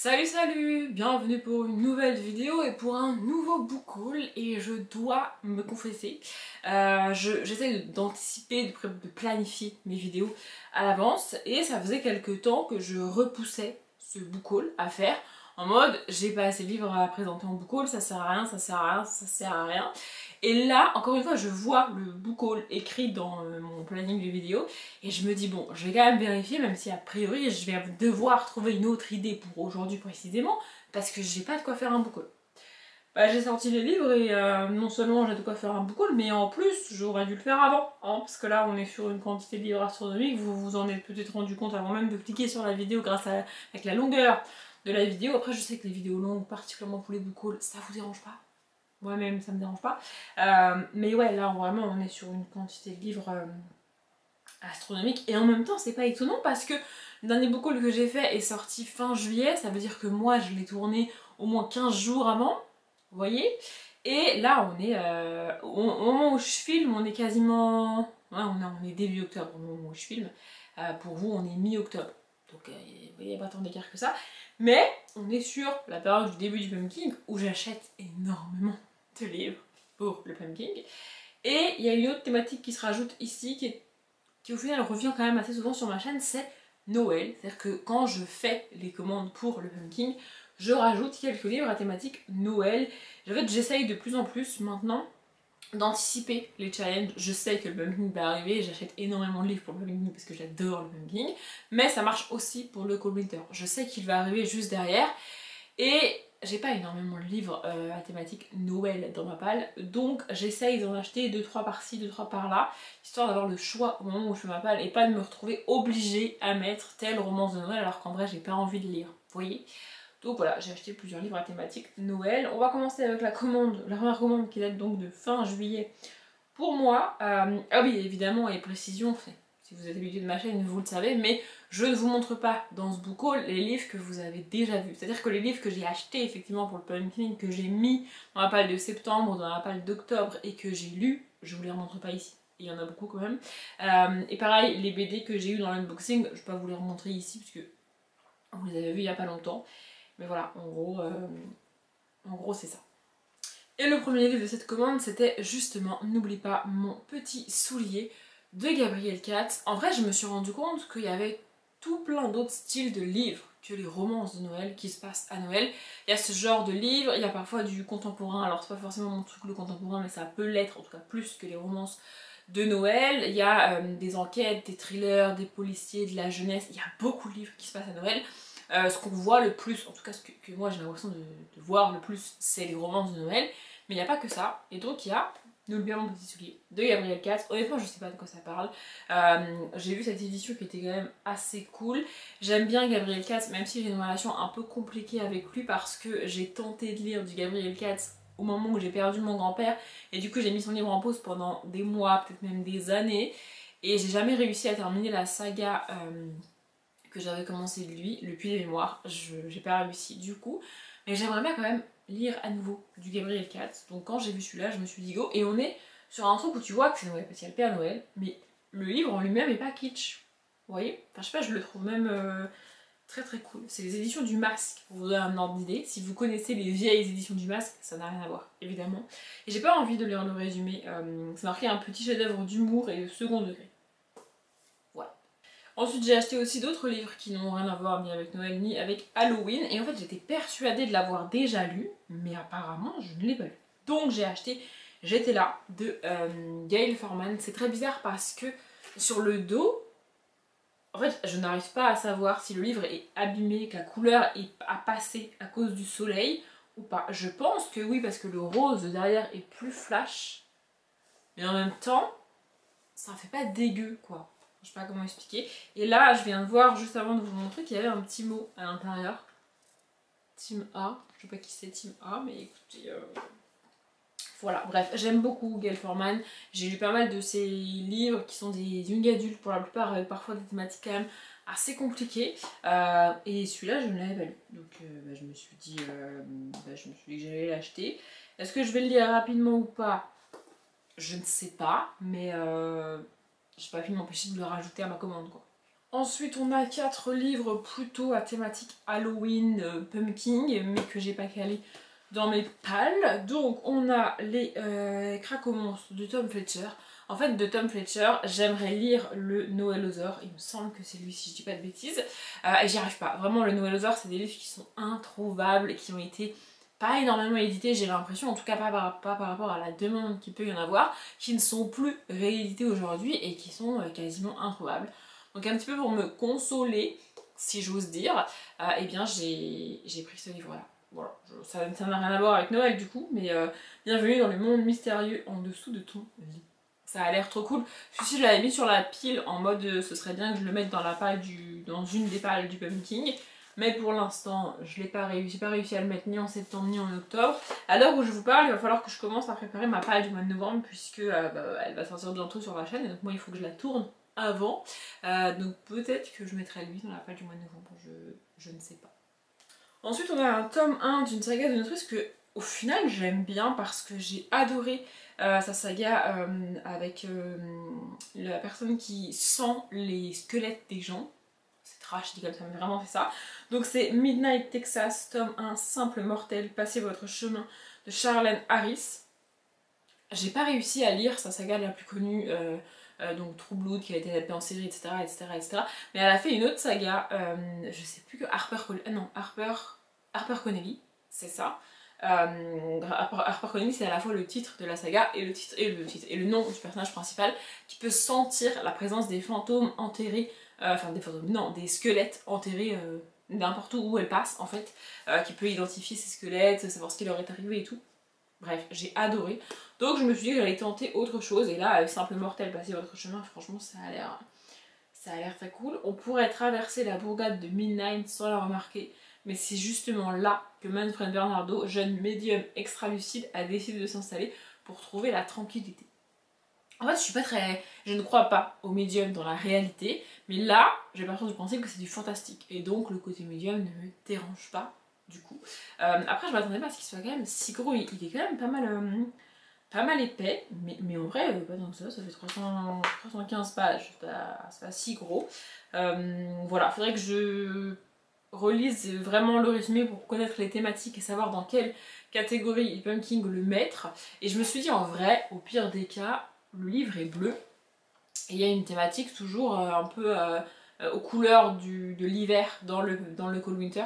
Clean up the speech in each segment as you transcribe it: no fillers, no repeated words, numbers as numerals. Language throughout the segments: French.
Salut, bienvenue pour une nouvelle vidéo et pour un nouveau book haul. Et je dois me confesser, j'essaie d'anticiper, de planifier mes vidéos à l'avance. Et ça faisait quelques temps que je repoussais ce book haul à faire. En mode, j'ai pas assez de livres à présenter en book haul, ça sert à rien, ça sert à rien, ça sert à rien. Et là, encore une fois, je vois le book haul écrit dans mon planning de vidéo et je me dis bon, je vais quand même vérifier, même si a priori je vais devoir trouver une autre idée pour aujourd'hui précisément, parce que j'ai pas de quoi faire un book haul. Bah, j'ai sorti les livres et non seulement j'ai de quoi faire un book haul, mais en plus j'aurais dû le faire avant, hein, parce que là on est sur une quantité de livres astronomique, vous vous en êtes peut-être rendu compte avant même de cliquer sur la vidéo avec la longueur de la vidéo. Après je sais que les vidéos longues, particulièrement pour les book hauls, ça vous dérange pas. Moi-même ça me dérange pas. Mais ouais, là vraiment on est sur une quantité de livres astronomique, et en même temps c'est pas étonnant parce que le dernier book haul que j'ai fait est sorti fin juillet, ça veut dire que moi je l'ai tourné au moins 15 jours avant, vous voyez. Et là on est au moment où je filme, on est quasiment, ouais, on est début octobre au moment où je filme. Pour vous on est mi-octobre, donc il n'y a pas tant d'écart que ça, mais on est sur la période du début du pumpkin où j'achète énormément de livres pour le pumpkin. Et il y a une autre thématique qui se rajoute ici qui au final revient quand même assez souvent sur ma chaîne, c'est Noël. C'est-à-dire que quand je fais les commandes pour le pumpkin, je rajoute quelques livres à thématique Noël. En fait, j'essaye de plus en plus maintenant d'anticiper les challenges. Je sais que le pumpkin va arriver, j'achète énormément de livres pour le pumpkin parce que j'adore le pumpkin, mais ça marche aussi pour le cold winter. Je sais qu'il va arriver juste derrière, et j'ai pas énormément de livres à thématique Noël dans ma palle, donc j'essaye d'en acheter 2-3 par-ci, 2-3 par-là, histoire d'avoir le choix au moment où je fais ma palle et pas de me retrouver obligée à mettre telle romance de Noël alors qu'en vrai j'ai pas envie de lire, vous voyez. Donc voilà, j'ai acheté plusieurs livres à thématique Noël. On va commencer avec la première commande qui date donc de fin juillet pour moi. Ah oui, évidemment, et précision, si vous êtes habitué de ma chaîne, vous le savez, mais je ne vous montre pas dans ce book haul les livres que vous avez déjà vus. C'est-à-dire que les livres que j'ai achetés effectivement pour le pumpkin, que j'ai mis dans la palle de septembre, dans la palle d'octobre et que j'ai lu, je vous les remontre pas ici. Il y en a beaucoup quand même. Et pareil, les BD que j'ai eu dans l'unboxing, je ne vais pas vous les remontrer ici parce que vous les avez vus il n'y a pas longtemps. Mais voilà, en gros c'est ça. Et le premier livre de cette commande, c'était justement N'oublie pas mon petit soulier de Gabriel Katz. En vrai, je me suis rendu compte qu'il y avait tout plein d'autres styles de livres que les romances de Noël qui se passent à Noël. Il y a ce genre de livres, il y a parfois du contemporain, alors c'est pas forcément mon truc le contemporain, mais ça peut l'être, en tout cas plus que les romances de Noël. Il y a des enquêtes, des thrillers, des policiers, de la jeunesse, il y a beaucoup de livres qui se passent à Noël. Ce qu'on voit le plus, en tout cas ce que moi j'ai l'impression de voir le plus, c'est les romances de Noël. Mais il n'y a pas que ça, et donc il y a N'oublie pas mon petit soulier de Gabriel Katz. Honnêtement, je sais pas de quoi ça parle. J'ai vu cette édition qui était quand même assez cool. J'aime bien Gabriel Katz, même si j'ai une relation un peu compliquée avec lui parce que j'ai tenté de lire du Gabriel Katz au moment où j'ai perdu mon grand-père, et du coup j'ai mis son livre en pause pendant des mois, peut-être même des années, et j'ai jamais réussi à terminer la saga que j'avais commencé de lui, Le Puits des Mémoires. J'ai pas réussi du coup, mais j'aimerais bien quand même lire à nouveau du Gabriel Katz. Donc quand j'ai vu celui-là, je me suis dit go, et on est sur un truc où tu vois que c'est Noël, parce qu'il y a le Père Noël, mais le livre en lui-même est pas kitsch. Vous voyez? Enfin je sais pas, je le trouve même très très cool. C'est les éditions du Masque, pour vous donner un ordre d'idée. Si vous connaissez les vieilles éditions du Masque, ça n'a rien à voir, évidemment. Et j'ai pas envie de lire le résumé, c'est marqué un petit chef-d'œuvre d'humour et de second degré. Ensuite, j'ai acheté aussi d'autres livres qui n'ont rien à voir ni avec Noël ni avec Halloween. Et en fait, j'étais persuadée de l'avoir déjà lu, mais apparemment, je ne l'ai pas lu. Donc, j'ai acheté J'étais là de Gail Forman. C'est très bizarre parce que sur le dos, en fait, je n'arrive pas à savoir si le livre est abîmé, que la couleur a passé à cause du soleil ou pas. Je pense que oui, parce que le rose derrière est plus flash. Mais en même temps, ça fait pas dégueu, quoi. Je sais pas comment expliquer. Et là, je viens de voir, juste avant de vous montrer, qu'il y avait un petit mot à l'intérieur. Team A. Je sais pas qui c'est Team A, mais écoutez... Voilà, bref, j'aime beaucoup Gail Forman. J'ai lu pas mal de ses livres qui sont des young adultes pour la plupart, avec parfois des thématiques quand même assez compliquées. Et celui-là, je ne l'avais pas lu. Donc je me suis dit que j'allais l'acheter. Est-ce que je vais le lire rapidement ou pas? Je ne sais pas, mais j'ai pas pu m'empêcher de le rajouter à ma commande, quoi. Ensuite, on a 4 livres plutôt à thématique Halloween, pumpkin, mais que j'ai pas calé dans mes pales. Donc, on a les Cracomonstres de Tom Fletcher. En fait, de Tom Fletcher, j'aimerais lire le Noël aux Heures. Il me semble que c'est lui, si je dis pas de bêtises. Et j'y arrive pas. Vraiment, le Noël aux Heures, c'est des livres qui sont introuvables, qui ont été pas énormément édités, j'ai l'impression, en tout cas pas par rapport à la demande qu'il peut y en avoir, qui ne sont plus réédités aujourd'hui et qui sont quasiment introuvables. Donc un petit peu pour me consoler, si j'ose dire, eh bien j'ai pris ce livre-là. Voilà, ça n'a rien à voir avec Noël du coup, mais bienvenue dans le monde mystérieux en dessous de ton lit. Ça a l'air trop cool. Celui-ci je l'avais mis sur la pile en mode ce serait bien que je le mette dans la palle dans une des pales du pumpkin. Mais pour l'instant, je n'ai pas réussi à le mettre ni en septembre ni en octobre. À l'heure où je vous parle, il va falloir que je commence à préparer ma palle du mois de novembre puisque elle va sortir bientôt sur la chaîne et donc moi il faut que je la tourne avant. Donc peut-être que je mettrai lui dans la palle du mois de novembre, je ne sais pas. Ensuite on a un tome 1 d'une saga d'une autrice que au final j'aime bien parce que j'ai adoré sa saga avec la personne qui sent les squelettes des gens. Je dis comme ça, mais vraiment c'est ça. Donc c'est Midnight Texas, tome 1, Simple Mortel, Passez votre chemin de Charlène Harris. J'ai pas réussi à lire sa saga la plus connue, donc True Blood, qui a été adaptée en série, etc., etc. Mais elle a fait une autre saga, je sais plus que Harper Connelly, c'est ça. Harper Connelly, c'est à la fois le titre de la saga et le nom du personnage principal qui peut sentir la présence des fantômes enterrés. Des squelettes enterrés n'importe où elle passe en fait, qui peut identifier ces squelettes, savoir ce qui leur est arrivé et tout. Bref, j'ai adoré. Donc je me suis dit que j'allais tenter autre chose et là, Simple Mortel, Passez votre chemin, franchement ça a l'air très cool. On pourrait traverser la bourgade de Midnight sans la remarquer, mais c'est justement là que Manfred Bernardo, jeune médium extra-lucide, a décidé de s'installer pour trouver la tranquillité. En fait, je ne crois pas au médium dans la réalité, mais là, j'ai partir du principe que c'est du fantastique. Et donc, le côté médium ne me dérange pas, du coup. Après, je m'attendais pas à ce qu'il soit quand même si gros. Il est quand même pas mal épais, mais en vrai, pas tant que ça fait 315 pages. C'est pas si gros. Voilà, faudrait que je relise vraiment le résumé pour connaître les thématiques et savoir dans quelle catégorie Pumpkin le mettre. Et je me suis dit, en vrai, au pire des cas, le livre est bleu et il y a une thématique toujours un peu aux couleurs de l'hiver dans le Cold Winter.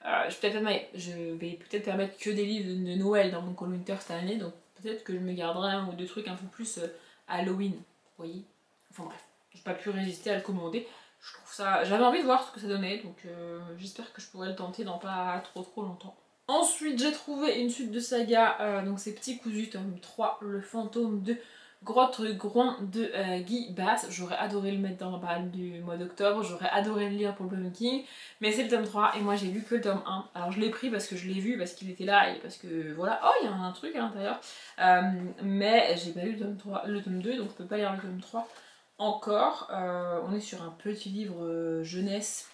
Je vais peut-être pas mettre que des livres de Noël dans mon Cold Winter cette année, donc peut-être que je me garderai un ou deux trucs un peu plus Halloween, vous voyez. Enfin bref, j'ai pas pu résister à le commander. Je trouve ça, j'avais envie de voir ce que ça donnait, donc j'espère que je pourrai le tenter dans pas trop longtemps. Ensuite, j'ai trouvé une suite de saga, donc c'est Petit Cousu, tome 3, Le fantôme de Grotte Groin de Guy Bass. J'aurais adoré le mettre dans la période du mois d'octobre, j'aurais adoré le lire pour le Pumpkin, mais c'est le tome 3 et moi j'ai lu que le tome 1. Alors je l'ai pris parce que je l'ai vu, parce qu'il était là et parce que voilà, oh il y a un truc à l'intérieur, mais j'ai pas lu le tome 2, donc je peux pas lire le tome 3 encore. On est sur un petit livre jeunesse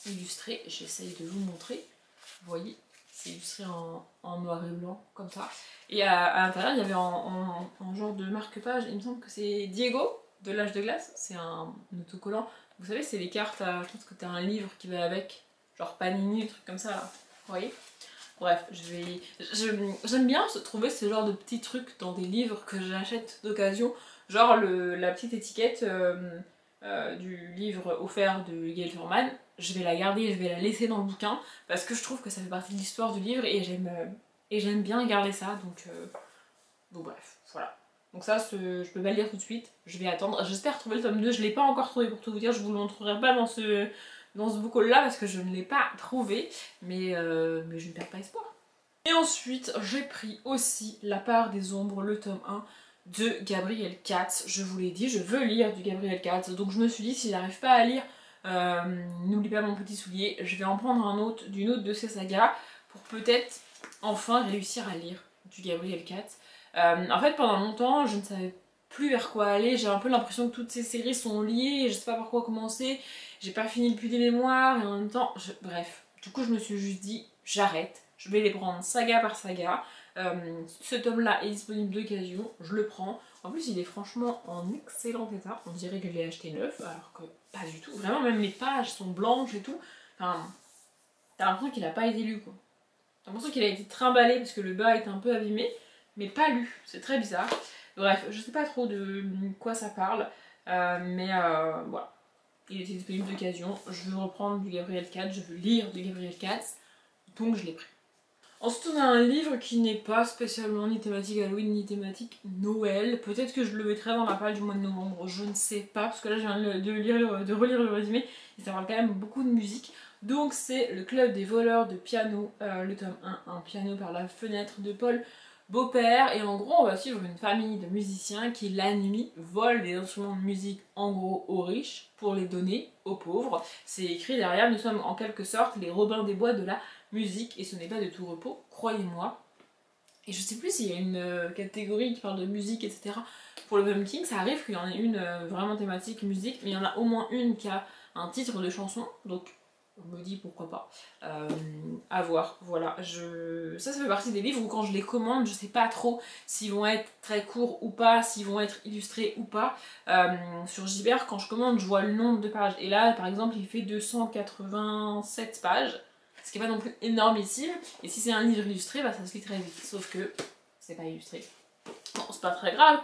illustré, j'essaye de vous montrer, vous voyez. C'est illustré en noir et blanc, comme ça. Et à l'intérieur, il y avait en genre de marque-page, il me semble que c'est Diego, de l'âge de glace. C'est un autocollant. Vous savez, c'est les cartes, je pense que t'as un livre qui va avec, genre Panini, des trucs comme ça, là. Vous voyez? Bref, j'aime bien trouver ce genre de petits trucs dans des livres que j'achète d'occasion. Genre la petite étiquette du livre offert de Gail Forman. Je vais la garder, je vais la laisser dans le bouquin parce que je trouve que ça fait partie de l'histoire du livre et j'aime bien garder ça, donc bref, voilà. Donc ça, je peux pas le lire tout de suite, je vais attendre. J'espère trouver le tome 2, je l'ai pas encore trouvé pour tout vous dire, je vous le montrerai pas dans ce book haul là parce que je ne l'ai pas trouvé, mais je ne perds pas espoir. Et ensuite, j'ai pris aussi La part des ombres, le tome 1 de Gabriel Katz. Je vous l'ai dit, je veux lire du Gabriel Katz, donc je me suis dit, si j'arrive pas à lire N'oublie pas mon petit soulier, je vais en prendre un autre d'une autre de ces sagas pour peut-être enfin réussir à lire du Gabriel Katz. En fait, pendant longtemps, je ne savais plus vers quoi aller, j'ai un peu l'impression que toutes ces séries sont liées et je sais pas par quoi commencer, j'ai pas fini le puits des mémoires et en même temps, bref. Du coup, je me suis juste dit, j'arrête, je vais les prendre saga par saga. Ce tome là est disponible d'occasion, je le prends. En plus il est franchement en excellent état, on dirait que je l'ai acheté neuf alors que pas du tout. Vraiment même les pages sont blanches et tout. Enfin, t'as l'impression qu'il a pas été lu quoi. T'as l'impression qu'il a été trimballé parce que le bas est un peu abîmé, mais pas lu, c'est très bizarre. Bref, je sais pas trop de quoi ça parle, mais voilà. Il était disponible d'occasion, je veux reprendre du Gabriel Katz, je veux lire du Gabriel Katz, donc je l'ai pris. Ensuite on a un livre qui n'est pas spécialement ni thématique Halloween ni thématique Noël. Peut-être que je le mettrai dans la palle du mois de novembre, je ne sais pas, parce que là je viens de relire le résumé, et ça parle quand même beaucoup de musique. Donc c'est Le Club des voleurs de piano, le tome 1, un piano par la fenêtre de Paul Beaupère. Et en gros on va suivre une famille de musiciens qui la nuit volent des instruments de musique en gros aux riches pour les donner aux pauvres. C'est écrit derrière, nous sommes en quelque sorte les Robins des Bois de la musique et ce n'est pas de tout repos, croyez-moi. Et je sais plus s'il y a une catégorie qui parle de musique, etc. Pour le Pumpkin, ça arrive qu'il y en ait une vraiment thématique musique, mais il y en a au moins une qui a un titre de chanson, donc on me dit pourquoi pas. À voir, voilà. Ça fait partie des livres où quand je les commande, je sais pas trop s'ils vont être très courts ou pas, s'ils vont être illustrés ou pas. Sur Gibert, quand je commande, je vois le nombre de pages. Et là, par exemple, il fait 287 pages. Ce qui n'est pas non plus énormissime, et si c'est un livre illustré, bah ça se lit très vite, sauf que c'est pas illustré. Bon, c'est pas très grave,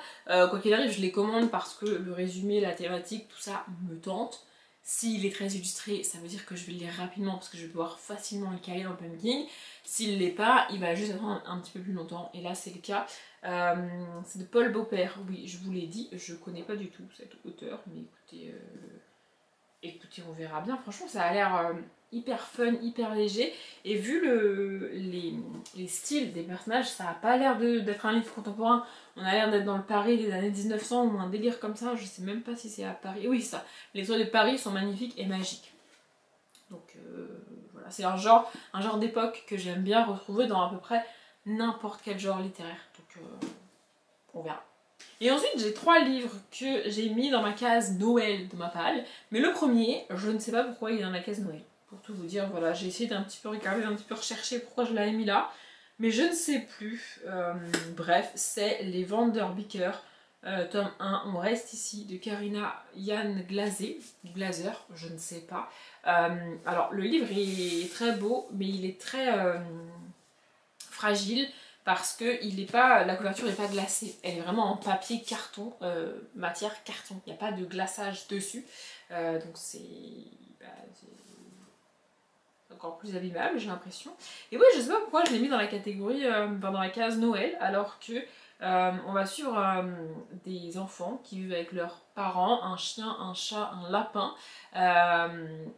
quoi qu'il arrive, je les commande parce que le résumé, la thématique, tout ça me tente. S'il est très illustré, ça veut dire que je vais le lire rapidement parce que je vais pouvoir facilement le caler dans le Pumpkin. S'il l'est pas, il va juste attendre un petit peu plus longtemps, et là c'est le cas. C'est de Paul Beaupère, oui, je vous l'ai dit, je connais pas du tout cet auteur, mais écoutez, on verra bien. Franchement, ça a l'air hyper fun, hyper léger. Et vu les styles des personnages, ça a pas l'air d'être un livre contemporain. On a l'air d'être dans le Paris des années 1900 ou un délire comme ça. Je sais même pas si c'est à Paris. Oui, ça. Les toits de Paris sont magnifiques et magiques. Donc voilà, c'est un genre d'époque que j'aime bien retrouver dans à peu près n'importe quel genre littéraire. Donc on verra. Et ensuite j'ai 3 livres que j'ai mis dans ma case Noël de ma palle. Mais le premier, je ne sais pas pourquoi il est dans la case Noël. Pour tout vous dire, voilà, j'ai essayé d'un petit peu regarder, d'un petit peu rechercher pourquoi je l'avais mis là. Mais je ne sais plus. Bref, c'est Les Vanderbicker, tome 1. On reste ici, de Karina Yann Glaser, je ne sais pas. Alors le livre est très beau, mais il est très fragile. Parce que la couverture n'est pas glacée, elle est vraiment en papier carton, matière carton, il n'y a pas de glaçage dessus, donc c'est encore plus abîmable j'ai l'impression. Et oui, je sais pas pourquoi je l'ai mis dans la catégorie, dans la case Noël, alors que on va suivre des enfants qui vivent avec leurs parents, un chien, un chat, un lapin,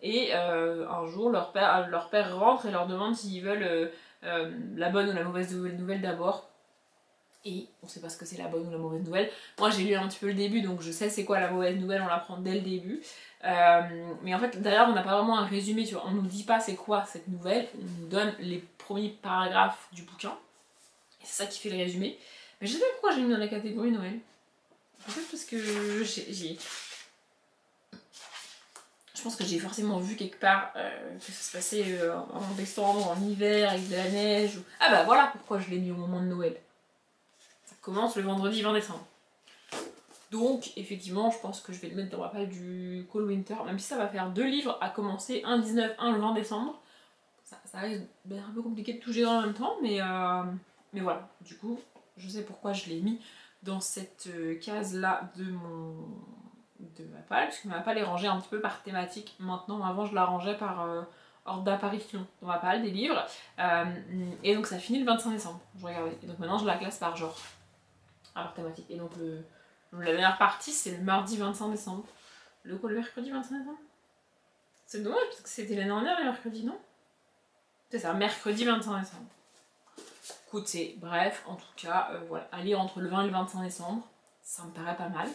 et un jour leur père rentre et leur demande s'ils veulent la bonne ou la mauvaise nouvelle d'abord. Et on sait pas ce que c'est la bonne ou la mauvaise nouvelle. Moi j'ai lu un petit peu le début, donc je sais c'est quoi la mauvaise nouvelle, on l'apprend dès le début. Mais en fait d'ailleurs on n'a pas vraiment un résumé, on nous dit pas c'est quoi cette nouvelle, on nous donne les premiers paragraphes du bouquin. Et c'est ça qui fait le résumé. Mais je sais pas pourquoi j'ai mis dans la catégorie Noël. Peut-être parce que je pense que j'ai forcément vu quelque part que ça se passait en décembre, en hiver, avec de la neige. Ah bah voilà pourquoi je l'ai mis au moment de Noël. Ça commence le vendredi 20 décembre. Donc effectivement je pense que je vais le mettre dans ma palle du Cold Winter, même si ça va faire 2 livres à commencer, un le 19, un le 20 décembre. Ça risque d'être un peu compliqué de tout gérer en même temps, mais voilà. Du coup, je sais pourquoi je l'ai mis dans cette case-là de ma palle, parce que ma palle est rangée un petit peu par thématique maintenant. Avant, je la rangeais par ordre d'apparition dans ma palle des livres. Et donc, ça finit le 25 décembre. Je regardais. Et donc, maintenant, je la classe par genre, par thématique. Et donc, la dernière partie, c'est le mardi 25 décembre. Le mercredi 25 décembre? C'est dommage, parce que c'était l'année dernière, le mercredi, non? C'est ça, mercredi 25 décembre. Écoutez, bref, en tout cas, voilà, à lire entre le 20 et le 25 décembre, ça me paraît pas mal.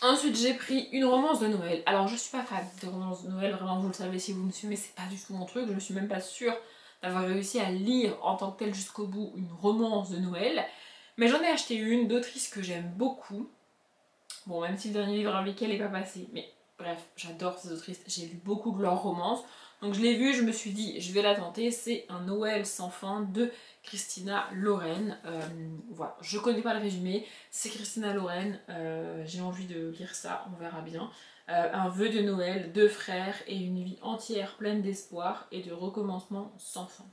Ensuite, j'ai pris une romance de Noël. Alors, je suis pas fan des romances de Noël, vraiment, vous le savez si vous me suivez, c'est pas du tout mon truc. Je suis même pas sûre d'avoir réussi à lire en tant que telle jusqu'au bout une romance de Noël. Mais j'en ai acheté une d'autrice que j'aime beaucoup. Bon, même si le dernier livre avec elle est pas passé, mais Bref, j'adore ces autrices, j'ai lu beaucoup de leurs romances. Donc je l'ai vu, je me suis dit, je vais la tenter. C'est Un Noël sans fin de Christina Loren. Voilà, je connais pas le résumé, c'est Christina Loren, j'ai envie de lire ça, on verra bien. Un vœu de Noël, 2 frères et une vie entière pleine d'espoir et de recommencement sans fin.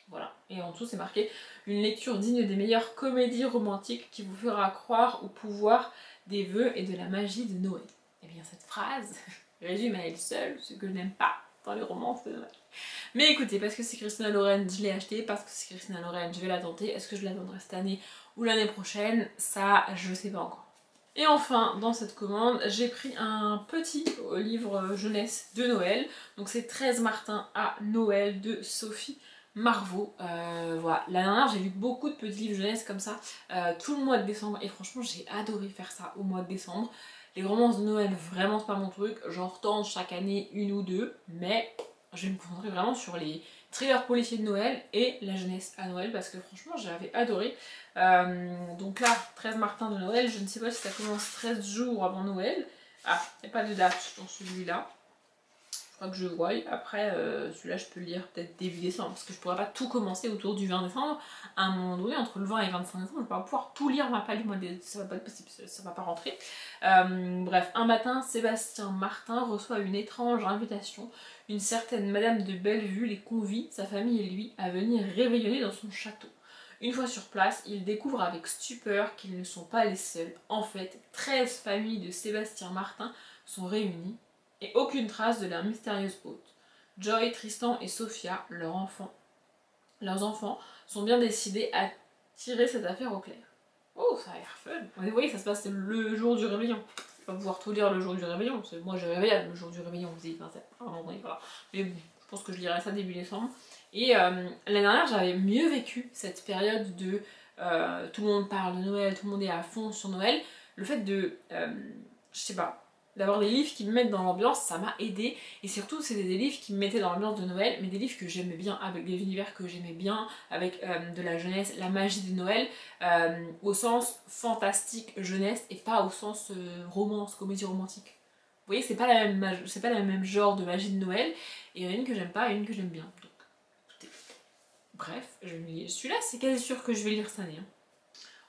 Voilà, et en dessous c'est marqué une lecture digne des meilleures comédies romantiques qui vous fera croire au pouvoir des vœux et de la magie de Noël. Et bien cette phrase résume à elle seule ce que je n'aime pas dans les romances de Noël. Mais écoutez, parce que c'est Christina Loren, je l'ai acheté, parce que c'est Christina Loren, je vais la tenter. Est-ce que je la tendrai cette année ou l'année prochaine? Ça, je sais pas encore. Et enfin, dans cette commande, j'ai pris un petit livre jeunesse de Noël. Donc c'est 13 Martin à Noël de Sophie Marvaux. Voilà, l'année dernière j'ai lu beaucoup de petits livres jeunesse comme ça tout le mois de décembre et franchement j'ai adoré faire ça au mois de décembre. Les romances de Noël, vraiment c'est pas mon truc, j'en retente chaque année une ou deux, mais je vais me concentrer vraiment sur les thrillers policiers de Noël et la jeunesse à Noël parce que franchement j'avais adoré. Donc là, 13 Martin de Noël, je ne sais pas si ça commence 13 jours avant Noël. Ah, il n'y a pas de date dans celui-là. Je crois que je vois. Après, celui-là, je peux le lire peut-être début décembre parce que je pourrais pas tout commencer autour du 20 décembre. À un moment donné, entre le 20 et le 25 décembre, je vais pas pouvoir tout lire ma page du mois de décembre. Ça va pas être possible, ça va pas rentrer. Bref, un matin, Sébastien Martin reçoit une étrange invitation. Une certaine Madame de Bellevue les convie, sa famille et lui, à venir réveillonner dans son château. Une fois sur place, il découvre avec stupeur qu'ils ne sont pas les seuls. En fait, 13 familles de Sébastien Martin sont réunies et aucune trace de leur mystérieuse hôte. Joy, Tristan et Sophia, leurs enfants, sont bien décidés à tirer cette affaire au clair. Oh, ça a l'air fun. Vous voyez, ça se passe le jour du réveillon. Je vais pas pouvoir tout lire le jour du réveillon, parce que moi je réveille le jour du réveillon, vous dites, voilà. Mais bon, je pense que je lirai ça début décembre. Et l'année dernière, j'avais mieux vécu cette période de tout le monde parle de Noël, tout le monde est à fond sur Noël. Le fait de, je sais pas, d'avoir des livres qui me mettent dans l'ambiance, ça m'a aidé. Et surtout, c'était des livres qui me mettaient dans l'ambiance de Noël, mais des livres que j'aimais bien, avec des univers que j'aimais bien, avec de la jeunesse, la magie de Noël, au sens fantastique jeunesse et pas au sens romance, comédie romantique. Vous voyez, c'est pas la même genre de magie de Noël, et il y en a une que j'aime pas et une que j'aime bien. Donc, écoutez. Bref, celui-là, c'est quasi sûr que je vais lire cette année.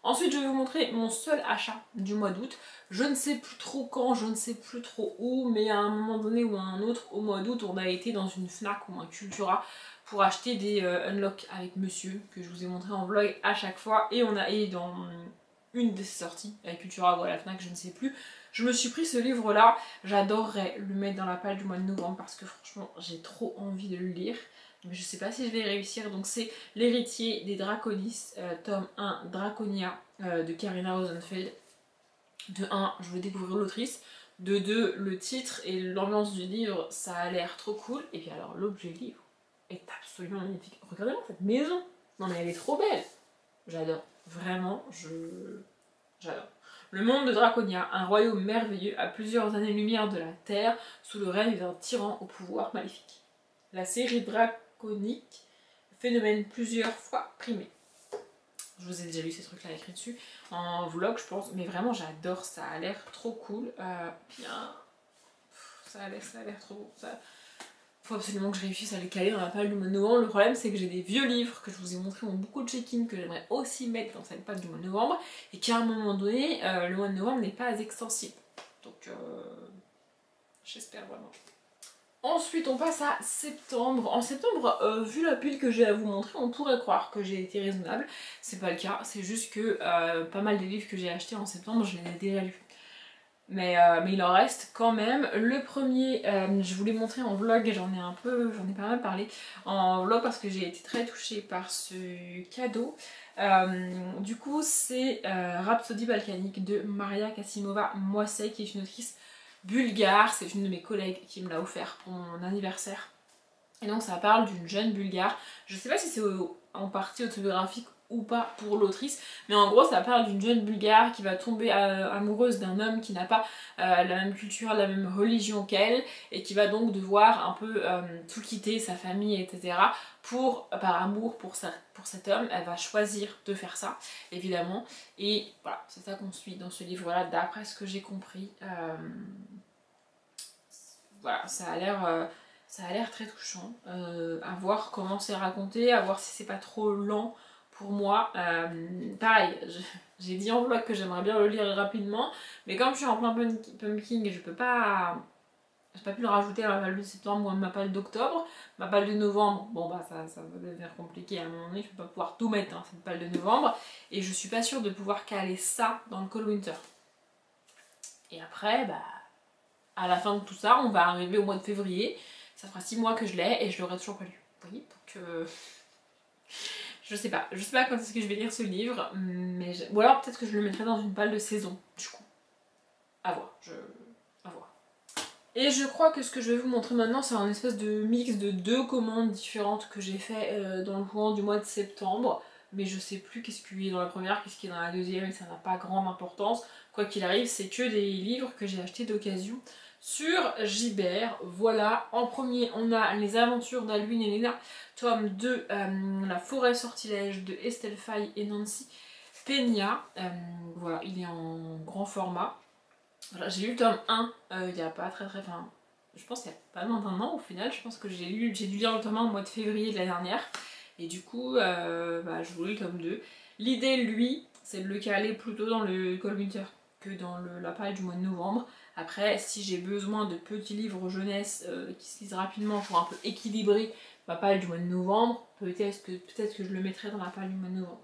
Ensuite, je vais vous montrer mon seul achat du mois d'août. Je ne sais plus trop quand, je ne sais plus trop où, mais à un moment donné ou à un autre, au mois d'août, on a été dans une Fnac ou un Cultura pour acheter des Unlock avec monsieur, que je vous ai montré en vlog à chaque fois. Et on a été dans une de ces sorties, à Cultura ou à la Fnac, je ne sais plus. Je me suis pris ce livre-là, j'adorerais le mettre dans la page du mois de novembre parce que franchement, j'ai trop envie de le lire. Mais je sais pas si je vais réussir. Donc c'est L'héritier des Draconis, tome 1, Draconia, de Karina Rosenfeld. De 1, je veux découvrir l'autrice. De 2, le titre et l'ambiance du livre, ça a l'air trop cool. Et puis alors l'objet du livre est absolument magnifique. Regardez-moi cette maison. Non mais elle est trop belle. J'adore. Vraiment, j'adore. Le monde de Draconia, un royaume merveilleux à plusieurs années-lumière de la Terre, sous le règne d'un tyran au pouvoir maléfique. La série draconique, phénomène plusieurs fois primé. Je vous ai déjà lu ces trucs-là écrits dessus en vlog, je pense, mais vraiment j'adore, ça a l'air trop cool. Bien, ça a l'air trop beau. Faut absolument que je réussisse à les caler dans la page du mois de novembre. Le problème, c'est que j'ai des vieux livres que je vous ai montrés ont beaucoup de check-in que j'aimerais aussi mettre dans cette page du mois de novembre et qu'à un moment donné, le mois de novembre n'est pas extensible. Donc, j'espère vraiment. Ensuite, on passe à septembre. En septembre, vu la pile que j'ai à vous montrer, on pourrait croire que j'ai été raisonnable. C'est pas le cas, c'est juste que pas mal des livres que j'ai achetés en septembre, je les ai déjà lus. Mais il en reste quand même. Le premier, je vous l'ai montré en vlog et j'en ai pas mal parlé en vlog parce que j'ai été très touchée par ce cadeau. Du coup, c'est Rhapsodie balkanique de Maria Kasimova-Moisset, qui est une autrice bulgare. C'est une de mes collègues qui me l'a offert pour mon anniversaire. Et donc ça parle d'une jeune bulgare. Je sais pas si c'est en partie autobiographique ou pas pour l'autrice, mais en gros ça parle d'une jeune bulgare qui va tomber amoureuse d'un homme qui n'a pas la même culture, la même religion qu'elle, et qui va donc devoir un peu tout quitter, sa famille, etc. par amour pour cet homme. Elle va choisir de faire ça, évidemment, et voilà, c'est ça qu'on suit dans ce livre-là, d'après ce que j'ai compris. voilà, ça a l'air très touchant. À voir comment c'est raconté, à voir si c'est pas trop lent pour moi. Pareil, j'ai dit en vlog que j'aimerais bien le lire rapidement, mais comme je suis en plein pumpkin et je peux pas... J'ai pas pu le rajouter à ma palle de septembre ou à ma palle d'octobre. Ma palle de novembre, bon bah ça va devenir compliqué à un moment donné, je peux pas pouvoir tout mettre dans cette palle de novembre. Et je suis pas sûre de pouvoir caler ça dans le Cold Winter. Et après, bah, à la fin de tout ça, on va arriver au mois de février. Ça fera 6 mois que je l'ai et je l'aurai toujours pas lu. Vous voyez, donc je sais pas quand est-ce que je vais lire ce livre, mais ou alors peut-être que je le mettrai dans une palle de saison, du coup. À voir, à voir. Et je crois que ce que je vais vous montrer maintenant, c'est un espèce de mix de 2 commandes différentes que j'ai fait dans le courant du mois de septembre. Mais je sais plus qu'est-ce qu'il y a dans la première, qu'est-ce qu'il y a dans la deuxième, et ça n'a pas grande importance. Quoi qu'il arrive, c'est que des livres que j'ai achetés d'occasion sur Gibert. Voilà, en premier, on a Les Aventures d'Alwyn et Léna, tome 2, La Forêt Sortilège de Estelle Faye et Nancy Peña. Voilà, il est en grand format. Voilà, j'ai lu le tome 1 il n'y a pas très enfin, je pense qu'il y a pas loin d'un an au final. Je pense que j'ai dû lire le tome 1 au mois de février de l'année dernière. Et du coup, bah, je voulais le tome 2. L'idée, lui, c'est de le caler plutôt dans le Cold Winter que dans la palle du mois de novembre. Après, si j'ai besoin de petits livres jeunesse qui se lisent rapidement pour un peu équilibrer ma palle du mois de novembre, peut-être que je le mettrai dans la palle du mois de novembre.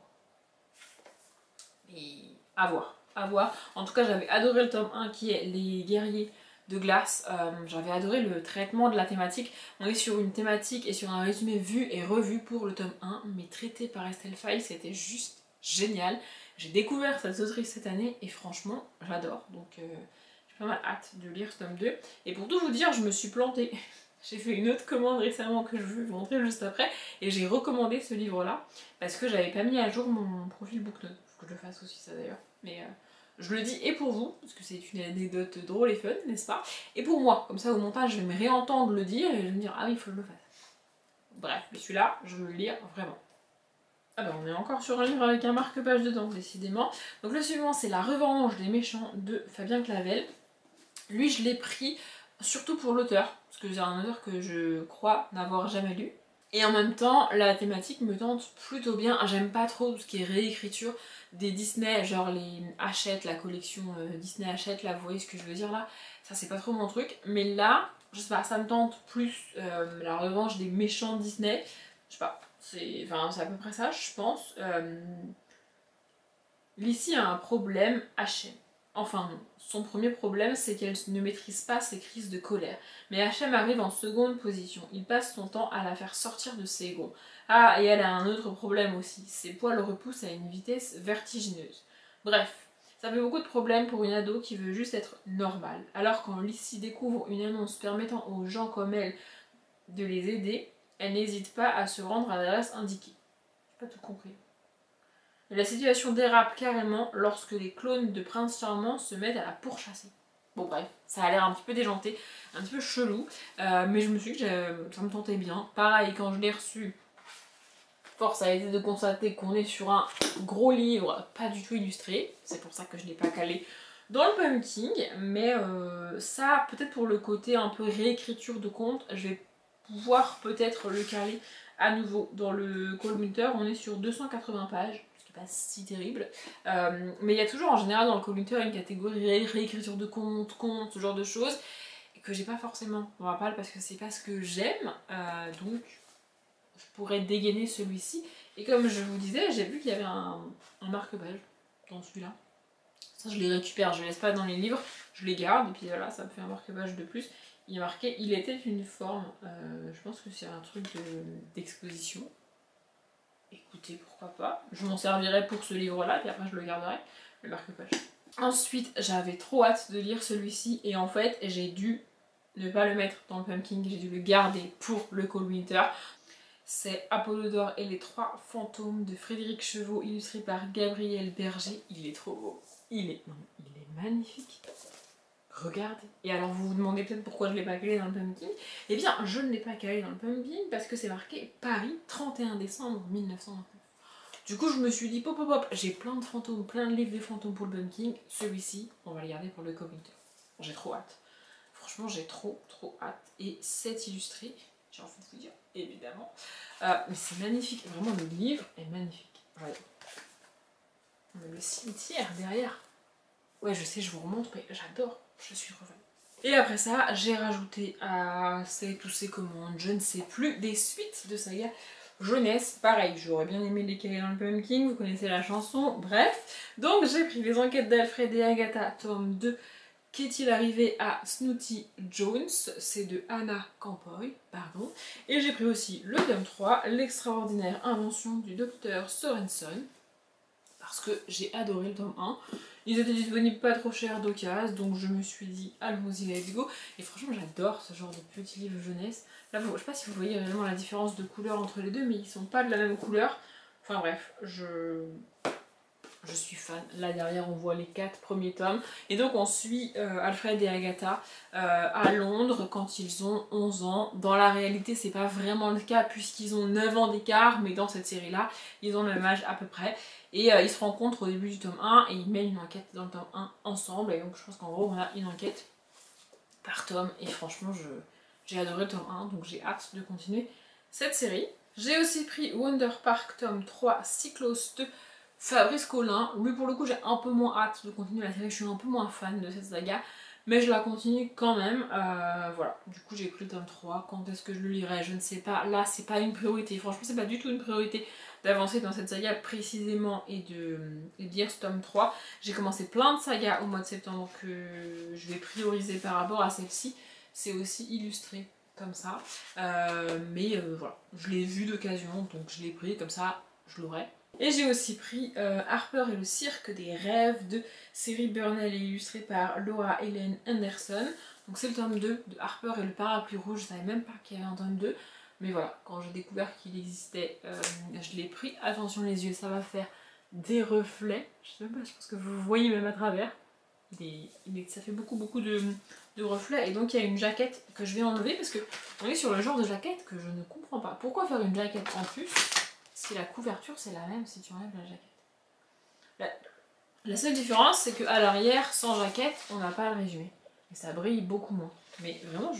Mais à voir. À voir. En tout cas, j'avais adoré le tome 1 qui est Les Guerriers de Glace. J'avais adoré le traitement de la thématique. On est sur une thématique et sur un résumé vu et revu pour le tome 1, mais traité par Estelle Faye, c'était juste génial. J'ai découvert cette autrice cette année et franchement, j'adore. Donc j'ai pas mal hâte de lire ce tome 2. Et pour tout vous dire, je me suis plantée. J'ai fait une autre commande récemment que je vais vous montrer juste après et j'ai recommandé ce livre-là parce que j'avais pas mis à jour mon profil BookNote. Faut que je le fasse aussi ça d'ailleurs. Mais je le dis et pour vous, parce que c'est une anecdote drôle et fun, n'est-ce pas? Et pour moi, comme ça au montage je vais me réentendre le dire et je vais me dire ah oui, il faut que je le fasse. Bref, mais celui-là, je veux le lire vraiment. Ah bah on est encore sur un livre avec un marque-page dedans, décidément. Donc le suivant, c'est La Revanche des méchants de Fabien Clavel. Lui, je l'ai pris surtout pour l'auteur, parce que c'est un auteur que je crois n'avoir jamais lu. Et en même temps, la thématique me tente plutôt bien. J'aime pas trop tout ce qui est réécriture des Disney, genre les Hachette, la collection Disney Hachette, là, vous voyez ce que je veux dire là. Ça, c'est pas trop mon truc. Mais là, je sais pas, ça me tente plus la revanche des méchants Disney. Je sais pas, c'est à peu près ça, je pense. Lizzie a un problème H&M. Enfin non, son premier problème c'est qu'elle ne maîtrise pas ses crises de colère. Mais H&M arrive en seconde position, il passe son temps à la faire sortir de ses gonds. Ah, et elle a un autre problème aussi, ses poils repoussent à une vitesse vertigineuse. Bref, ça fait beaucoup de problèmes pour une ado qui veut juste être normale. Alors quand Lizzie découvre une annonce permettant aux gens comme elle de les aider, elle n'hésite pas à se rendre à l'adresse indiquée. J'ai pas tout compris. Et la situation dérape carrément lorsque les clones de Prince Charmant se mettent à la pourchasser. Bon bref, ça a l'air un petit peu déjanté, un petit peu chelou, mais je me suis dit que ça me tentait bien. Pareil, quand je l'ai reçu, force a été de constater qu'on est sur un gros livre, pas du tout illustré. C'est pour ça que je ne l'ai pas calé dans le pumpkin, mais ça, peut-être pour le côté un peu réécriture de conte, je vais pouvoir peut-être le caler à nouveau dans le Cold Winter. On est sur 280 pages. Pas si terrible, mais il y a toujours en général dans le Cold Winter une catégorie réécriture de contes, ce genre de choses, et que j'ai pas forcément dans ma palle parce que c'est pas ce que j'aime, donc je pourrais dégainer celui-ci. Et comme je vous disais, j'ai vu qu'il y avait un marque-page dans celui-là. Ça je les récupère, je les laisse pas dans les livres, je les garde, et puis voilà, ça me fait un marque-page de plus. Il est marqué « Il était une forme », je pense que c'est un truc d'exposition. Écoutez, pourquoi pas. Je m'en servirai pour ce livre-là, puis après je le garderai, le marque-page. Ensuite, j'avais trop hâte de lire celui-ci, et en fait, j'ai dû ne pas le mettre dans le pumpkin, j'ai dû le garder pour le Cold Winter. C'est Apollodore et les 3 fantômes de Frédéric Chevaux, illustré par Gabriel Berger. Il est trop beau. Il est magnifique. Regardez. Et alors vous vous demandez peut-être pourquoi je ne l'ai pas calé dans le pumpkin. Eh bien, je ne l'ai pas calé dans le pumpkin parce que c'est marqué Paris, 31 décembre 1929. Du coup, je me suis dit, pop, j'ai plein de fantômes, plein de livres des fantômes pour le pumpkin. Celui-ci, on va le garder pour le Cold Winter. J'ai trop hâte. franchement j'ai trop hâte. Et c'est illustré, j'ai envie de vous dire, évidemment. Mais c'est magnifique, vraiment le livre est magnifique. Regardez. Le cimetière derrière. Ouais, je sais, je vous remonte, mais j'adore, je suis revenue. Et après ça, j'ai rajouté à tous ces commandes, je ne sais plus, des suites de saga jeunesse. Pareil, j'aurais bien aimé les cahiers dans le Pumpkin, vous connaissez la chanson, bref. Donc j'ai pris les enquêtes d'Alfred et Agatha, tome 2. Qu'est-il arrivé à Snooty Jones? C'est de Anna Campoy, pardon. Et j'ai pris aussi le tome 3, l'extraordinaire invention du docteur Sorensen. Parce que j'ai adoré le tome 1. Ils étaient disponibles pas trop cher d'occasion, donc je me suis dit allons-y, let's go. Et franchement j'adore ce genre de petits livres jeunesse. Là je sais pas si vous voyez réellement la différence de couleur entre les deux, mais ils sont pas de la même couleur. Enfin bref, je suis fan. Là derrière on voit les 4 premiers tomes. Et donc on suit Alfred et Agatha à Londres quand ils ont 11 ans. Dans la réalité c'est pas vraiment le cas puisqu'ils ont 9 ans d'écart, mais dans cette série là ils ont le même âge à peu près. Et ils se rencontrent au début du tome 1 et ils mènent une enquête dans le tome 1 ensemble. Et donc je pense qu'en gros on a une enquête par tome. Et franchement j'ai adoré le tome 1, donc j'ai hâte de continuer cette série. J'ai aussi pris Wonder Park tome 3 Cyclos 2 Fabrice Collin. Lui pour le coup j'ai un peu moins hâte de continuer la série, je suis un peu moins fan de cette saga, mais je la continue quand même. Voilà, du coup j'ai pris le tome 3, quand est-ce que je le lirai je ne sais pas, là c'est pas une priorité, franchement c'est pas du tout une priorité d'avancer dans cette saga précisément et de lire ce tome 3. J'ai commencé plein de sagas au mois de septembre que je vais prioriser par rapport à celle-ci, c'est aussi illustré comme ça, mais voilà, je l'ai vu d'occasion donc je l'ai pris comme ça, je l'aurai. Et j'ai aussi pris Harper et le cirque des rêves de série Burnell et illustré par Laura Ellen Anderson. Donc c'est le tome 2 de Harper et le parapluie rouge, je savais même pas qu'il y avait un tome 2. Mais voilà, quand j'ai découvert qu'il existait, je l'ai pris. Attention les yeux, ça va faire des reflets. Je sais même pas, je pense que vous voyez même à travers. Ça fait beaucoup de reflets. Et donc il y a une jaquette que je vais enlever parce que on est sur le genre de jaquette que je ne comprends pas. Pourquoi faire une jaquette en plus si la couverture c'est la même si tu enlèves la jaquette? La seule différence c'est qu'à l'arrière, sans jaquette, on n'a pas le résumé. Et ça brille beaucoup moins. Mais vraiment,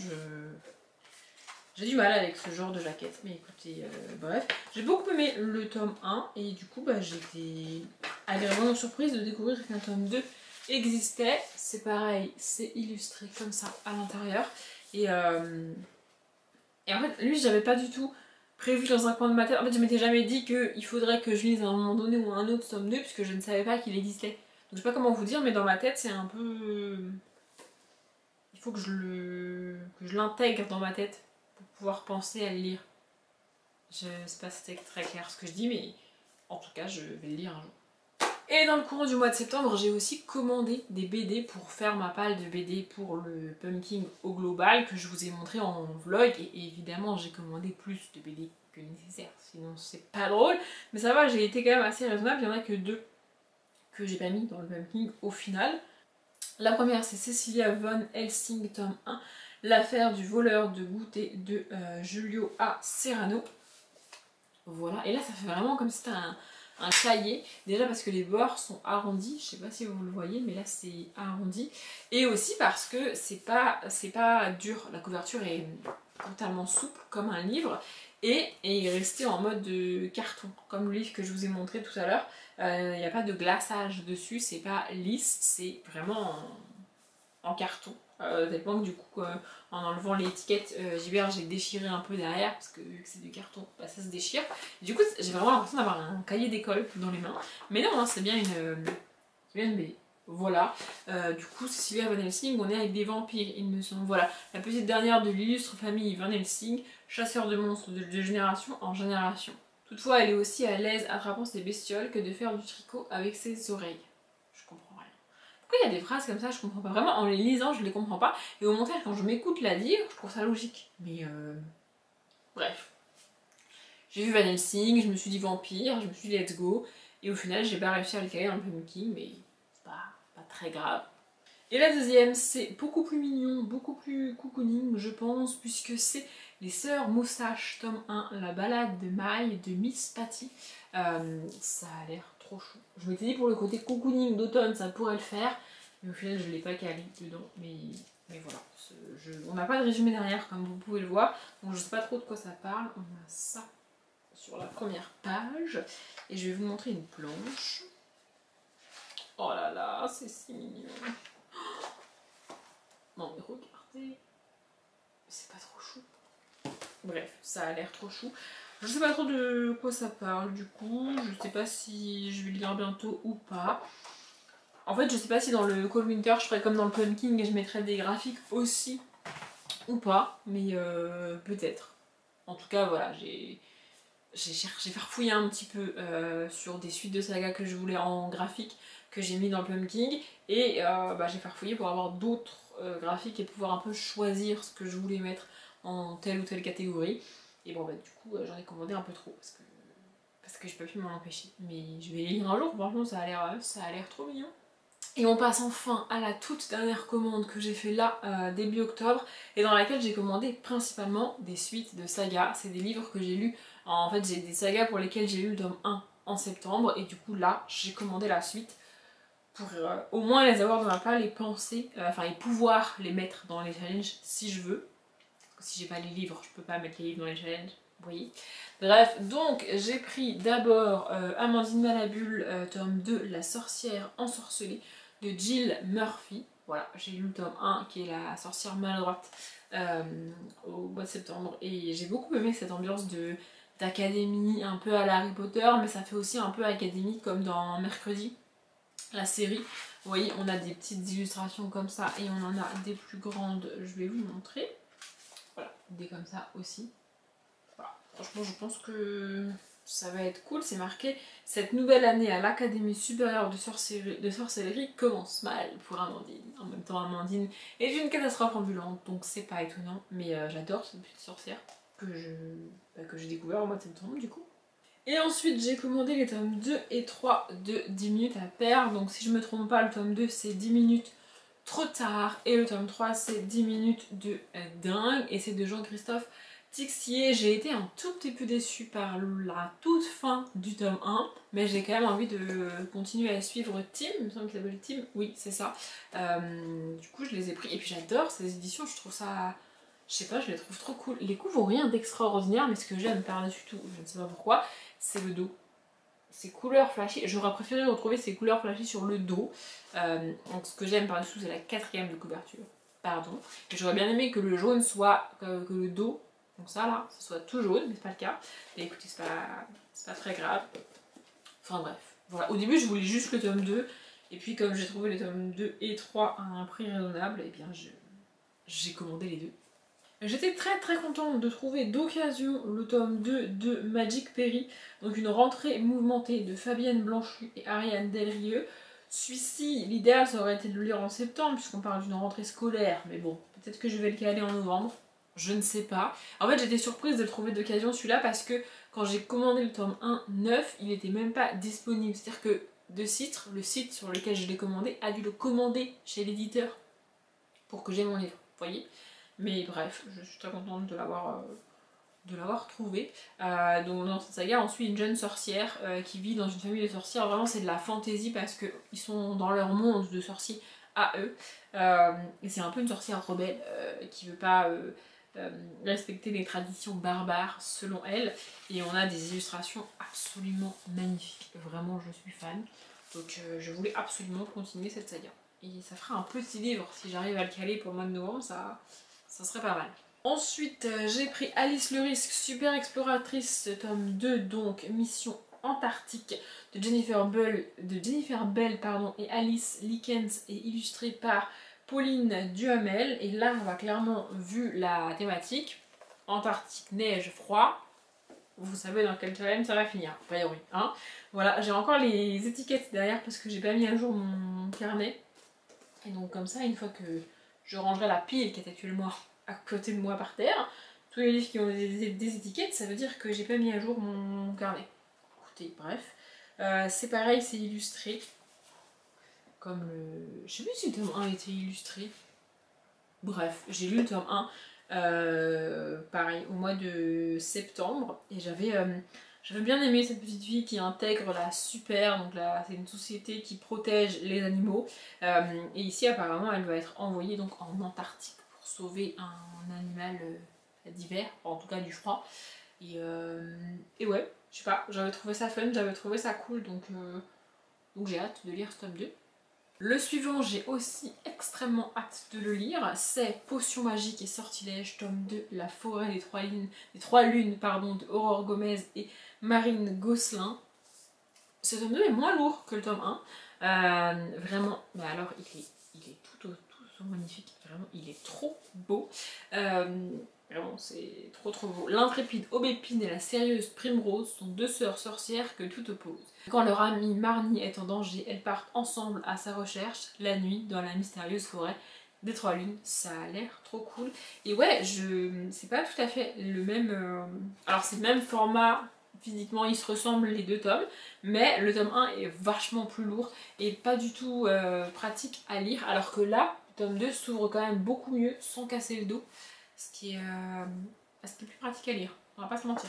j'ai du mal avec ce genre de jaquette. Mais écoutez, bref. J'ai beaucoup aimé le tome 1 et du coup, j'étais agréablement surprise de découvrir qu'un tome 2 existait. C'est pareil, c'est illustré comme ça à l'intérieur. Et en fait, lui, j'avais pas du tout prévu dans un coin de ma tête. En fait, je m'étais jamais dit qu'il faudrait que je lise à un moment donné ou un autre tome 2 puisque je ne savais pas qu'il existait. Donc je sais pas comment vous dire, mais dans ma tête, c'est un peu... Il faut que je l'intègre dans ma tête pour pouvoir penser à le lire. Je sais pas si c'était très clair ce que je dis, mais en tout cas, je vais le lire un jour. Et dans le courant du mois de septembre, j'ai aussi commandé des BD pour faire ma palle de BD pour le Pumpkin au global que je vous ai montré en vlog. Et évidemment, j'ai commandé plus de BD que nécessaire, sinon c'est pas drôle. Mais ça va, j'ai été quand même assez raisonnable, il y en a que 2 que j'ai pas mis dans le Pumpkin au final. La première, c'est Cecilia Von Helsing, tome 1, l'affaire du voleur de goûter de Giulio A. Serrano. Voilà, et là ça fait vraiment comme si c'était un cahier, déjà parce que les bords sont arrondis, je sais pas si vous le voyez, mais là c'est arrondi, et aussi parce que c'est pas dur, la couverture est totalement souple comme un livre, et est resté en mode de carton, comme le livre que je vous ai montré tout à l'heure. Il n'y a pas de glaçage dessus, c'est pas lisse, c'est vraiment en carton. Tel point que du coup, en enlevant l'étiquette j'ai déchiré un peu derrière parce que vu que c'est du carton, ça se déchire. Du coup, j'ai vraiment l'impression d'avoir un cahier d'école dans les mains. Mais non, c'est bien une BD. Voilà. Du coup, Cecilia Van Helsing, on est avec des vampires, il me semble. Voilà. La petite dernière de l'illustre famille Van Helsing, chasseur de monstres de génération en génération. Toutefois, elle est aussi à l'aise attrapant ses bestioles que de faire du tricot avec ses oreilles. Je comprends rien. Pourquoi il y a des phrases comme ça, je comprends pas. Vraiment, en les lisant, je les comprends pas. Et au montage, quand je m'écoute la dire, je trouve ça logique. Mais bref. J'ai vu Van Helsing, je me suis dit vampire, je me suis dit let's go. Et au final, j'ai pas réussi à le caler dans le Pumpkin, mais c'est pas très grave. Et la deuxième, c'est beaucoup plus mignon, beaucoup plus cocooning, je pense, puisque c'est Les Sœurs Moustaches, tome 1, la balade de Maille de Miss Patty. Ça a l'air trop chou. Je m'étais dit pour le côté cocooning d'automne, ça pourrait le faire, mais au final, je l'ai pas calé dedans. Mais Mais voilà, on n'a pas de résumé derrière comme vous pouvez le voir, donc je sais pas trop de quoi ça parle. On a ça sur la première page et je vais vous montrer une planche. Oh là là, c'est si mignon. Non mais regardez, c'est pas trop chou. Bref, ça a l'air trop chou. Je sais pas trop de quoi ça parle du coup, je sais pas si je vais le lire bientôt ou pas. En fait, je sais pas si dans le Cold Winter, je ferai comme dans le Pumpkin et je mettrai des graphiques aussi ou pas, mais peut-être. En tout cas, voilà, j'ai farfouillé un petit peu sur des suites de saga que je voulais en graphique que j'ai mis dans le Pumpkin et j'ai farfouillé pour avoir d'autres graphiques et pouvoir un peu choisir ce que je voulais mettre en telle ou telle catégorie. Et bon, du coup, j'en ai commandé un peu trop parce que je peux plus m'en empêcher. Mais je vais les lire un jour, franchement, ça a l'air trop mignon. Et on passe enfin à la toute dernière commande que j'ai fait là début octobre et dans laquelle j'ai commandé principalement des suites de sagas. C'est des livres que j'ai lus, en fait j'ai des sagas pour lesquelles j'ai lu le tome 1 en septembre et du coup là j'ai commandé la suite pour au moins les avoir dans la palle, les penser, et pouvoir les mettre dans les challenges si je veux. Parce que si j'ai pas les livres, je peux pas mettre les livres dans les challenges. Vous voyez. Bref, donc j'ai pris d'abord Amandine Malabule, tome 2, La sorcière ensorcelée de Jill Murphy. Voilà, j'ai lu le tome 1 qui est La sorcière maladroite au mois de septembre et j'ai beaucoup aimé cette ambiance d'académie un peu à la Harry Potter, mais ça fait aussi un peu académie comme dans Mercredi, la série. Vous voyez, on a des petites illustrations comme ça et on en a des plus grandes, je vais vous montrer. Voilà, des comme ça aussi. Voilà. Franchement, je pense que ça va être cool. C'est marqué « Cette nouvelle année à l'Académie supérieure de sorcellerie commence mal pour Amandine. » En même temps, Amandine est une catastrophe ambulante, donc c'est pas étonnant. Mais j'adore cette petite sorcière que j'ai découvert au mois de septembre, du coup. Et ensuite, j'ai commandé les tomes 2 et 3 de 10 minutes à perdre. Donc si je me trompe pas, le tome 2, c'est 10 minutes trop tard. Et le tome 3, c'est 10 minutes de dingue. Et c'est de Jean-Christophe Tixier. J'ai été un tout petit peu déçue par la toute fin du tome 1, mais j'ai quand même envie de continuer à suivre Tim, il me semble qu'il s'appelle Tim, oui c'est ça. Du coup je les ai pris, et puis j'adore ces éditions, je trouve ça, je sais pas, je les trouve trop cool. Les coups ont rien d'extraordinaire, mais ce que j'aime par-dessus tout, je ne sais pas pourquoi, c'est le dos. Ces couleurs flashy, j'aurais préféré retrouver ces couleurs flashy sur le dos. Donc ce que j'aime par-dessus c'est la 4e de couverture, pardon. Et j'aurais bien aimé que le jaune soit, que le dos, donc ça là, ce soit tout jaune, mais c'est pas le cas. Et écoutez, c'est pas très grave. Enfin bref, voilà. Au début je voulais juste le tome 2, et puis comme j'ai trouvé les tomes 2 et 3 à un prix raisonnable, et bien j'ai commandé les deux. J'étais très contente de trouver d'occasion le tome 2 de Magic Perry, donc une rentrée mouvementée de Fabienne Blanchu et Ariane Delrieux. Celui-ci, l'idéal ça aurait été de le lire en septembre puisqu'on parle d'une rentrée scolaire, mais bon, peut-être que je vais le caler en novembre, je ne sais pas. En fait j'étais surprise de le trouver d'occasion celui-là parce que quand j'ai commandé le tome 1 neuf, il n'était même pas disponible, c'est-à-dire que le site sur lequel je l'ai commandé a dû le commander chez l'éditeur pour que j'ai mon livre, vous voyez. Mais bref, je suis très contente de l'avoir trouvé. Donc dans cette saga, on suit une jeune sorcière qui vit dans une famille de sorcières. Vraiment, c'est de la fantaisie parce qu'ils sont dans leur monde de sorciers à eux. Et c'est un peu une sorcière rebelle qui veut pas respecter les traditions barbares selon elle. Et on a des illustrations absolument magnifiques. Vraiment, je suis fan. Donc je voulais absolument continuer cette saga. Et ça fera un petit livre, si j'arrive à le caler pour le mois de novembre, ça serait pas mal. Ensuite, j'ai pris Alice le Risque, Super Exploratrice, tome 2, donc Mission Antarctique, de Jennifer Bell et Alice Likens, et illustré par Pauline Duhamel. Et là, on va clairement, vu la thématique, Antarctique, neige, froid, vous savez dans quel challenge ça va finir, a priori. Hein, voilà, j'ai encore les étiquettes derrière parce que j'ai pas mis à jour mon carnet. Et donc comme ça, une fois que je rangerai la pile qui est actuellement à côté de moi par terre, tous les livres qui ont des étiquettes, ça veut dire que j'ai pas mis à jour mon carnet. Écoutez, bref. C'est pareil, c'est illustré. Comme le... Je sais plus si le tome 1 a été illustré. Bref, j'ai lu le tome 1, pareil, au mois de septembre. Et j'avais J'avais bien aimé cette petite fille qui intègre la super, donc là c'est une société qui protège les animaux. Et ici apparemment elle va être envoyée donc en Antarctique pour sauver un animal d'hiver, en tout cas du froid. Et ouais, je sais pas, j'avais trouvé ça fun, j'avais trouvé ça cool, donc j'ai hâte de lire ce tome 2. Le suivant, j'ai aussi extrêmement hâte de le lire, c'est Potions magiques et sortilèges, tome 2, La forêt des trois lunes pardon, de Aurore Gomez et Marine Gosselin. Ce tome 2 est moins lourd que le tome 1, vraiment, mais alors il est tout magnifique, vraiment, il est trop beau. Vraiment, c'est trop beau. L'intrépide Aubépine et la sérieuse Primrose sont deux sœurs sorcières que tout oppose. Quand leur amie Marnie est en danger, elles partent ensemble à sa recherche, la nuit, dans la mystérieuse forêt des Trois Lunes. Ça a l'air trop cool. Et ouais, c'est pas tout à fait le même... Alors c'est le même format, physiquement ils se ressemblent les deux tomes, mais le tome 1 est vachement plus lourd et pas du tout pratique à lire, alors que là, le tome 2 s'ouvre quand même beaucoup mieux, sans casser le dos. Ce qui est plus pratique à lire, on va pas se mentir.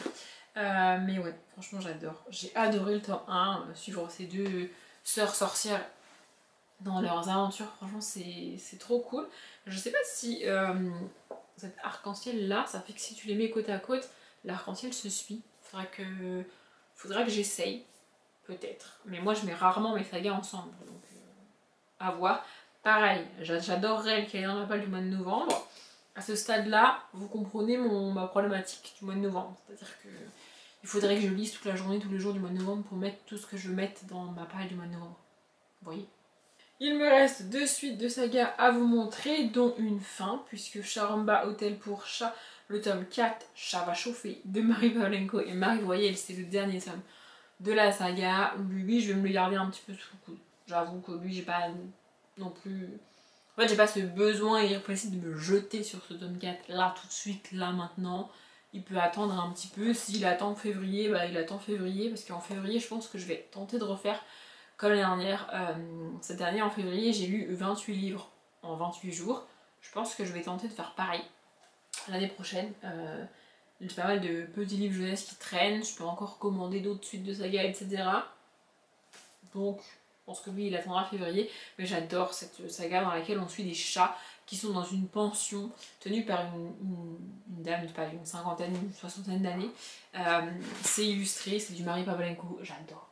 Mais ouais, franchement j'adore. J'ai adoré le tome 1, suivre ces deux sœurs sorcières dans leurs aventures, franchement c'est trop cool. Je sais pas si cet arc-en-ciel là, ça fait que si tu les mets côte à côte, l'arc-en-ciel se suit. Faudra que j'essaye, peut-être. Mais moi je mets rarement mes sagas ensemble, donc à voir. Pareil, j'adorerais qu'elle ait dans la palle du mois de novembre. À ce stade-là, vous comprenez ma problématique du mois de novembre. C'est-à-dire que il faudrait que je lise toute la journée, tous les jours du mois de novembre pour mettre tout ce que je veux mettre dans ma page du mois de novembre. Vous voyez ? Il me reste 2 suites de sagas à vous montrer, dont une fin, puisque Charamba Hôtel pour chat, le tome 4, Chat va chauffer, de Marie Pavlenko et Marie Voyelle, c'est le dernier tome de la saga. Lui, je vais me le garder un petit peu sous le coude. J'avoue que lui, j'ai pas non plus... En fait, j'ai pas ce besoin irrépressible de me jeter sur ce tome 4 là, tout de suite, là, maintenant. Il peut attendre un petit peu. S'il attend février, bah il attend février. Parce qu'en février, je pense que je vais tenter de refaire comme l'année dernière. Cette année, en février, j'ai lu 28 livres en 28 jours. Je pense que je vais tenter de faire pareil l'année prochaine. J'ai pas mal de petits livres jeunesse qui traînent. Je peux encore commander d'autres suites de sagas, etc. Donc... je pense que lui il attendra février, mais j'adore cette saga dans laquelle on suit des chats qui sont dans une pension tenue par une dame de pas une cinquantaine, une soixantaine d'années. C'est illustré, c'est du Marie Pavlenko, j'adore.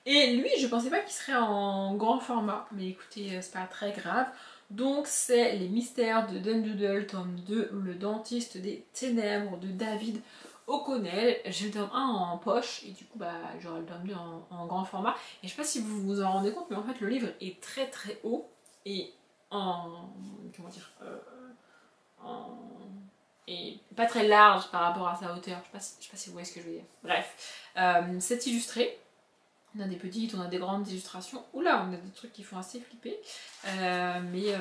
Et lui, je pensais pas qu'il serait en grand format, mais écoutez, c'est pas très grave. Donc c'est Les Mystères de Dundoodle, tome 2, Le Dentiste des Ténèbres de David O'Connell. J'ai le tome 1 en poche et du coup bah j'aurai le tome 2 en grand format. Et je sais pas si vous vous en rendez compte, mais en fait le livre est très haut et comment dire, et pas très large par rapport à sa hauteur. Je sais pas si vous voyez ce que je veux dire. Bref, c'est illustré. On a des petites, on a des grandes illustrations. Oula, on a des trucs qui font assez flipper. Mais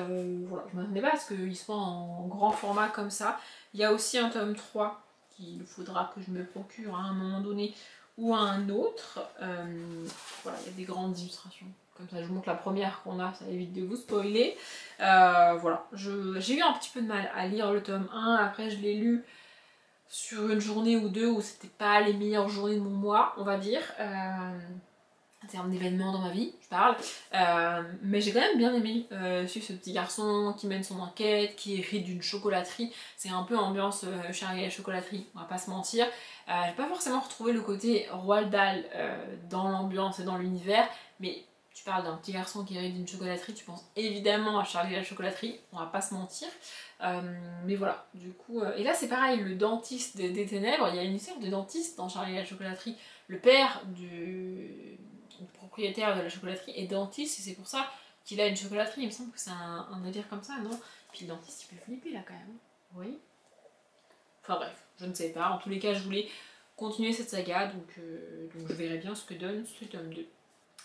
voilà, je ne m'attendais pas à ce qu'il soit en grand format comme ça. Il y a aussi un tome 3 qu'il faudra que je me procure à un moment donné ou à un autre. Voilà, il y a des grandes illustrations. Comme ça, je vous montre la première qu'on a, ça évite de vous spoiler. Voilà, j'ai eu un petit peu de mal à lire le tome 1. Après, je l'ai lu sur une journée ou deux où c'était pas les meilleures journées de mon mois, on va dire. En termes d'événements dans ma vie, je parle. Mais j'ai quand même bien aimé suivre ce petit garçon qui mène son enquête, qui hérite d'une chocolaterie. C'est un peu ambiance Charlie et la chocolaterie, on va pas se mentir. J'ai pas forcément retrouvé le côté Roald Dahl dans l'ambiance et dans l'univers, mais tu parles d'un petit garçon qui hérite d'une chocolaterie, tu penses évidemment à Charlie et la chocolaterie, on va pas se mentir. Mais voilà, du coup... et là c'est pareil, le dentiste des ténèbres, il y a une histoire de dentiste dans Charlie et la chocolaterie. Le père du propriétaire de la chocolaterie est dentiste et c'est pour ça qu'il a une chocolaterie. Il me semble que c'est un navire comme ça, non? Puis le dentiste il peut flipper là quand même. Oui. Enfin bref, je ne sais pas. En tous les cas, je voulais continuer cette saga, donc je verrai bien ce que donne ce tome 2.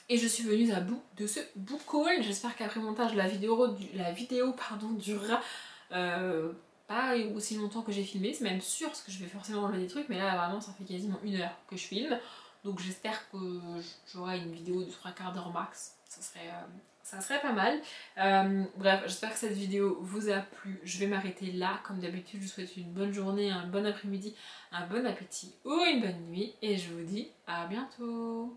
Et je suis venue à bout de ce book haul. J'espère qu'après montage, la vidéo durera pas aussi longtemps que j'ai filmé. C'est même sûr parce que je vais forcément enlever des trucs, mais là vraiment ça fait quasiment 1 heure que je filme. Donc j'espère que j'aurai une vidéo de 3/4 d'heure max. ça serait pas mal. Bref, j'espère que cette vidéo vous a plu. Je vais m'arrêter là. Comme d'habitude, je vous souhaite une bonne journée, un bon après-midi, un bon appétit ou une bonne nuit. Et je vous dis à bientôt.